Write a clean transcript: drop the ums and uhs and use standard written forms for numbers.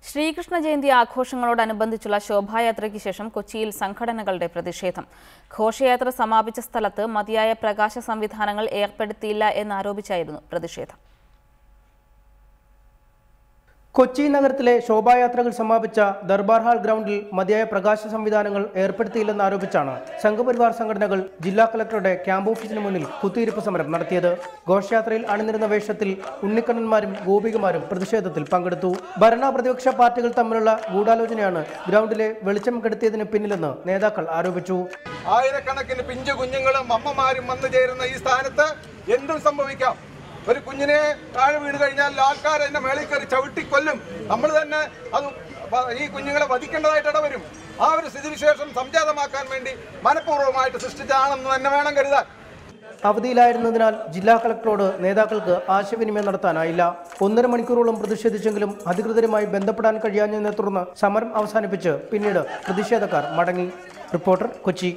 ശ്രീകൃഷ്ണ ജയന്തി ആഘോഷങ്ങളോടനുബന്ധിച്ചുള്ള ശോഭായാത്രയ്ക്ക് ശേഷം കൊച്ചിയിൽ സംഘടനകളുടെ പ്രതിഷേധം. ഘോഷയാത്ര സമാപിച്ച സ്ഥലത്ത് മതിയായ പ്രകാശ സംവിധാനങ്ങൾ ഏർപ്പെടുത്തിയില്ല എന്നാരോപിച്ചായിരുന്നു പ്രതിഷേധം. കൊച്ചി നഗരത്തിലെ ശോഭായാത്രകൾ സമാപിച്ച ദർബാർ ഹാൾ ഗ്രൗണ്ടിൽ മതിയായ പ്രകാശ സംവിധാനങ്ങൾ ഏർപ്പെടുത്തിയില്ലെന്നാരോപിച്ചാണ് സംഘപരിവാർ സംഘടനകൾ ജില്ലാ കളക്ടറുടെ ക്യാമ്പ് ഓഫീസിന് മുന്നിൽ കുത്തിയിരിപ്പ് സമരം നടത്തിയത്. ഘോഷയാത്രയിൽ അണിനിരുന്ന വേഷത്തിൽ ഉണ്ണിക്കണ്ണന്മാരും ഗോപികമാരും പ്രതിഷേധത്തിൽ പങ്കെടുത്തു. ഭരണ പ്രതിപക്ഷ പാർട്ടികൾ തമ്മിലുള്ള ഗൂഢാലോചനയാണ് ഗ്രൗണ്ടിലെ വെളിച്ചം കെടുത്തിയതിന് പിന്നിലെന്ന് നേതാക്കൾ ആരോപിച്ചു. ആയിരക്കണക്കിന് പിഞ്ചു കുഞ്ഞുങ്ങളും അമ്മമാരും വന്നു ചേരുന്ന ഈ സ്ഥാനത്ത് എന്തും സംഭവിക്കാം. ഒരു കുഞ്ഞിനെ താഴെ വീണ് കഴിഞ്ഞാൽ ആൾക്കാർ എന്നെ മേളിൽ കയറി ചവിട്ടിക്കൊല്ലും. നമ്മൾ തന്നെ അത് ഈ കുഞ്ഞുങ്ങളെ വധിക്കേണ്ടതായിട്ട് ഇടവരും. ആ ഒരു സ്ഥിതിവിശേഷം സംജാതമാക്കാൻ വേണ്ടി മനഃപൂർവ്വമായിട്ട് സൃഷ്ടിച്ചതാണെന്ന് തന്നെ വേണം കരുതാൻ. അവധിയിലായിരുന്നതിനാൽ ജില്ലാ കളക്ടറോട് നേതാക്കൾക്ക് ആശയവിനിമയം നടത്താനായില്ല. 1.5 മണിക്കൂറോളം പ്രതിഷേധിച്ചെങ്കിലും അധികൃതരുമായി ബന്ധപ്പെടാൻ കഴിയാഞ്ഞതിനെ തുടർന്ന് സമരം അവസാനിപ്പിച്ച് പിന്നീട് പ്രതിഷേധക്കാർ മടങ്ങി. റിപ്പോർട്ടർ, കൊച്ചി.